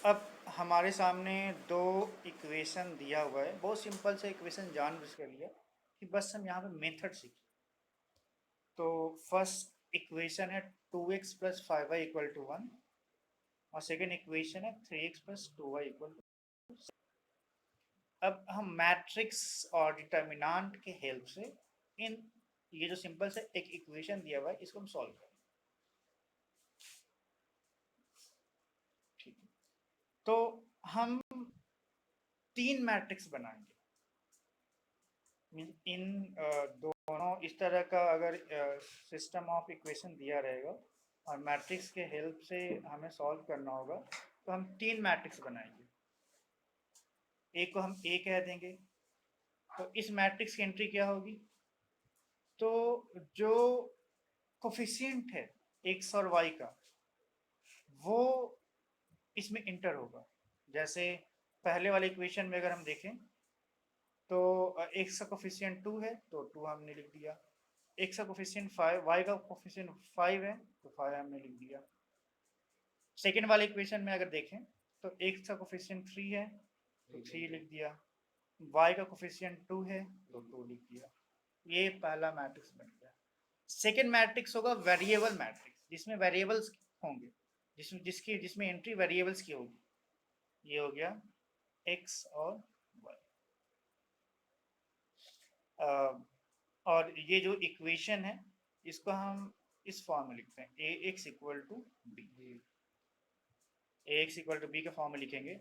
अब हमारे सामने दो इक्वेशन दिया हुआ है, बहुत सिंपल से इक्वेशन जानबूझ कर लिया कि बस हम यहाँ पे मेथड सीखें। तो फर्स्ट इक्वेशन है 2x plus 5y equal to 1 और सेकेंड इक्वेशन है 3x plus 2y equal to. अब हम मैट्रिक्स और डिटर्मिनेंट के हेल्प से इन ये जो सिंपल से एक इक्वेशन दिया हुआ है इसको हम सॉल्व करें। ठीक है, तो हम तीन मैट्रिक्स बनाएंगे। इन दोनों इस तरह का अगर सिस्टम ऑफ इक्वेशन दिया रहेगा और मैट्रिक्स के हेल्प से हमें सॉल्व करना होगा, तो हम तीन मैट्रिक्स बनाएंगे। एक को हम ए कह देंगे। तो इस मैट्रिक्स की एंट्री क्या होगी? तो जो कोफिशिएंट है एक्स और वाई का, वो इसमें इंटर होगा। जैसे पहले वाले इक्वेशन में अगर हम देखें तो एक्स का कोफिशिएंट 2 है तो 2 हमने लिख दिया। एक्स का कोफिशिएंट 5, वाई का कोफिशिएंट 5 है तो 5 हमने लिख दिया। सेकेंड वाले इक्वेशन में अगर देखें तो एक्स का कोफिशिएंट 3 है तो 3 लिख दिया, वाई का कोफिशिएंट 2 है तो 2 लिख दिया। ये पहला मैट्रिक्स बन गया। सेकेंड मैट्रिक्स होगा वेरिएबल मैट्रिक्स, जिसमें वेरिएबल्स होंगे, जिसमें एंट्री वेरिएबल्स की होगी। ये हो गया एक्स और वाई। और ये जो इक्वेशन है इसको हम इस फॉर्म में लिखते हैं, a x equal to b. A x equal to b के फॉर्म में लिखेंगे।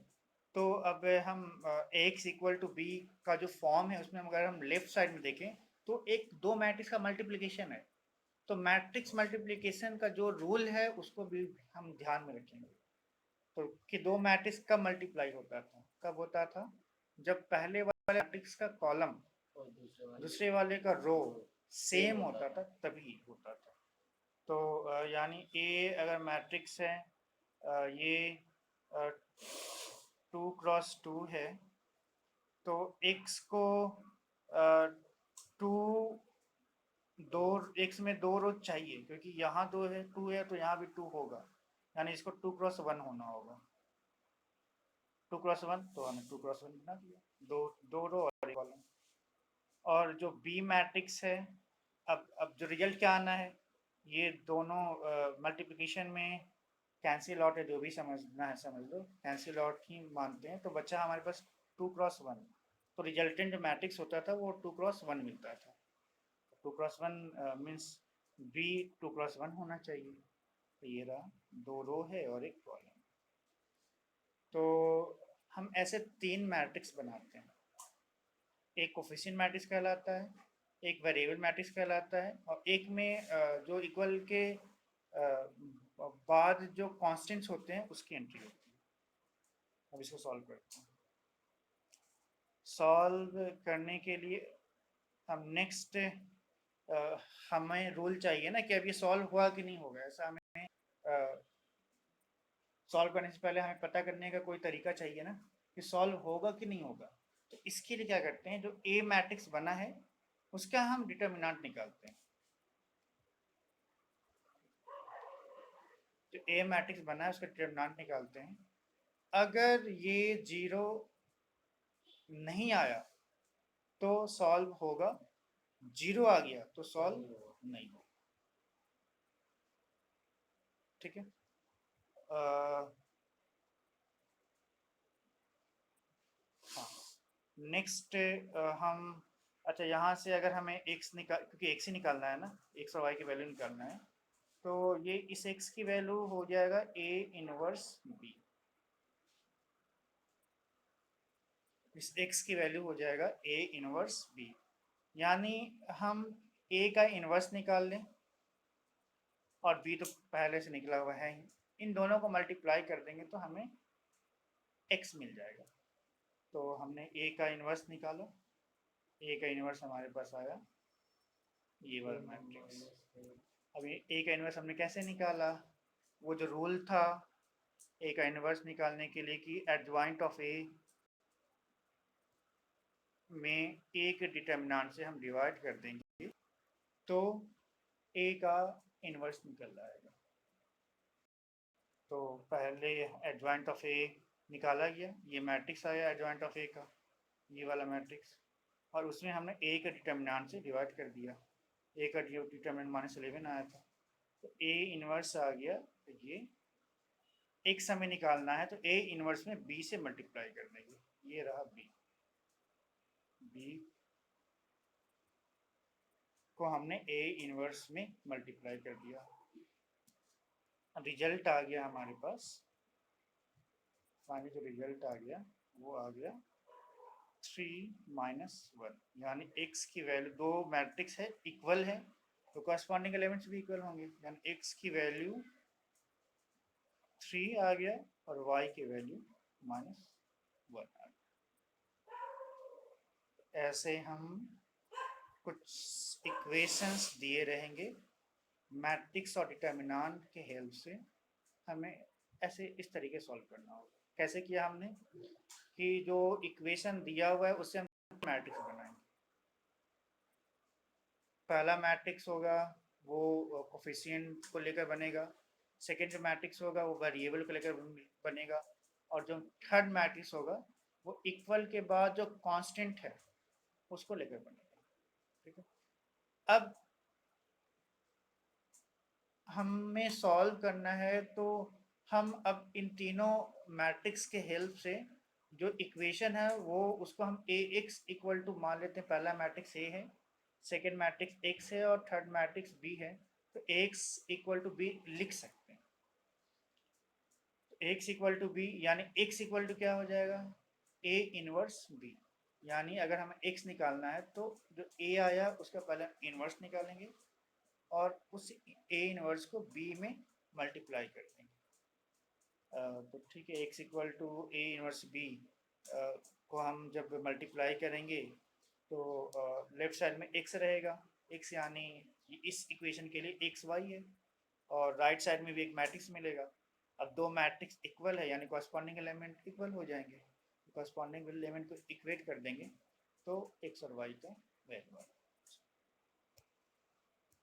तो अब हम a x equal to b का जो फॉर्म है उसमें अगर हम लेफ्ट साइड में देखें तो एक दो मैट्रिक्स का मल्टीप्लिकेशन है। तो मैट्रिक्स मल्टीप्लिकेशन का जो रूल है उसको भी हम ध्यान में रखेंगे। तो कि दो मैट्रिक्स कब मल्टीप्लाई होता था, कब होता था? जब पहले वाले मैट्रिक्स का कॉलम और दूसरे वाले का रो सेम होता था, तभी होता था। तो यानी ए अगर मैट्रिक्स है, ये 2 क्रॉस 2 है, तो एक्स को टू दो एक्स में दो रो चाहिए, क्योंकि यहाँ दो है, 2 है तो यहाँ भी 2 होगा, यानी इसको 2 क्रॉस 1 होना होगा। 2 क्रॉस 1 तो हमें 2 क्रॉस 1 बना दिया, दो दो रो और एक कॉलम। और जो बी मैट्रिक्स है, अब जो रिजल्ट क्या आना है, ये दोनों मल्टीप्लिकेशन में कैंसिल आउट है, जो भी समझना है समझ लो, कैंसिल आउट ही मानते हैं। तो बच्चा हमारे पास 2 क्रॉस 1, तो रिजल्टेंट जो मैट्रिक्स होता था वो 2 क्रॉस 1 मिलता था। 2 क्रॉस 1 मीन्स बी 2 क्रॉस 1 होना चाहिए। तो ये रहा, दो रो है और एक कॉलम। तो हम ऐसे तीन मैट्रिक्स बनाते हैं। एक कोफिशिएंट मैट्रिक्स कहलाता है, एक वेरिएबल मैट्रिक्स कहलाता है, और एक में जो इक्वल के बाद जो कांस्टेंट्स होते हैं उसकी एंट्री होती है। अब इसको सॉल्व करते हैं। सॉल्व करने के लिए हम नेक्स्ट हमें रूल चाहिए ना कि अब ये सॉल्व हुआ कि नहीं होगा। ऐसा हमें सॉल्व करने से पहले हमें पता करने का कोई तरीका चाहिए ना कि सॉल्व होगा कि नहीं होगा। तो इसके लिए क्या करते हैं, जो ए मैट्रिक्स बना है उसका हम डिटर्मिनेंट निकालते हैं। जो ए मैट्रिक्स बना है उसका डिटर्मिनेंट निकालते हैं। अगर ये 0 नहीं आया तो सॉल्व होगा, 0 आ गया तो सॉल्व नहीं होगा। ठीक है। हाँ, नेक्स्ट हम, अच्छा यहाँ से अगर हमें एक्स निकाल, क्योंकि एक्स ही निकालना है ना, एक्स और वाई की वैल्यू निकालना है, तो ये इस एक्स की वैल्यू हो जाएगा ए इनवर्स बी। इस एक्स की वैल्यू हो जाएगा ए इनवर्स बी, यानी हम ए का इनवर्स निकाल लें और बी तो पहले से निकला हुआ है ही, इन दोनों को मल्टीप्लाई कर देंगे तो हमें एक्स मिल जाएगा। तो हमने ए का इनवर्स निकाला, ए का इनवर्स हमारे पास आया ये वाला मैट्रिक्स। अब ये ए का इनवर्स हमने कैसे निकाला? वो जो रूल था ए का इनवर्स निकालने के लिए कि एडजॉइंट ऑफ ए में ए के डिटर्मिनेंट से हम डिवाइड कर देंगे तो ए का इनवर्स निकल आएगा। तो पहले एडजॉइंट ऑफ ए निकाला गया, ये मैट्रिक्स आया एडजॉइंट ऑफ ए का, ये वाला मैट्रिक्स, और उसमें हमने ए का डिटर्मिनेंट से डिवाइड कर दिया। ए का डिटर्मिनेंट -11 आया था, तो ए इनवर्स आ गया। तो ये एक्स हमें निकालना है, तो ए इनवर्स में बी से मल्टीप्लाई कर देंगे, ये रहा बी। बी को हमने ए इनवर्स में मल्टीप्लाई कर दिया, रिजल्ट आ गया हमारे पास। फाइनली जो रिजल्ट आ गया वो आ गया 3 - 1, यानी x की वैल्यू, दो मैट्रिक्स है इक्वल है तो कॉरस्पॉन्डिंग एलिमेंट्स भी इक्वल होंगे, यानी x की वैल्यू 3 आ गया और y की वैल्यू -1 आ गया। ऐसे हम कुछ इक्वेशंस दिए रहेंगे, मैट्रिक्स और डिटर्मिनेंट के हेल्प से हमें ऐसे इस तरीके सॉल्व करना होगा। कैसे किया हमने कि जो इक्वेशन दिया हुआ है उससे हम मैट्रिक्स बनाएंगे। पहला मैट्रिक्स होगा वो कोफिशिएंट को लेकर बनेगा, सेकेंड जो मैट्रिक्स होगा वो वेरिएबल को लेकर बनेगा, और जो थर्ड मैट्रिक्स होगा वो इक्वल के बाद जो कांस्टेंट है उसको लेकर बनेगा। ठीक है, अब हमें सॉल्व करना है तो हम अब इन तीनों मैट्रिक्स के हेल्प से जो इक्वेशन है वो उसको हम ए एक्स इक्वल टू मान लेते हैं। पहला मैट्रिक्स ए है, सेकेंड मैट्रिक्स एक्स है और थर्ड मैट्रिक्स बी है, तो एक्स इक्वल टू बी लिख सकते हैं। तो एक्स इक्वल टू बी यानी एक्स इक्वल टू क्या हो जाएगा, ए इनवर्स बी। यानी अगर हमें एक्स निकालना है तो जो ए आया उसका पहले इनवर्स निकालेंगे और उस ए इनवर्स को बी में मल्टीप्लाई कर देंगे। तो ठीक है, x equal to A inverse B को हम जब मल्टीप्लाई करेंगे तो लेफ्ट साइड में एक्स रहेगा, एक्स यानी इस इक्वेशन के लिए एक्स वाई है, और राइट साइड में भी एक मैट्रिक्स मिलेगा। अब दो मैट्रिक्स इक्वल है यानी कॉरस्पॉन्डिंग एलिमेंट इक्वल हो जाएंगे, कॉरस्पॉन्डिंग एलिमेंट को इक्वेट कर देंगे तो एक्स और वाई का वैल्यू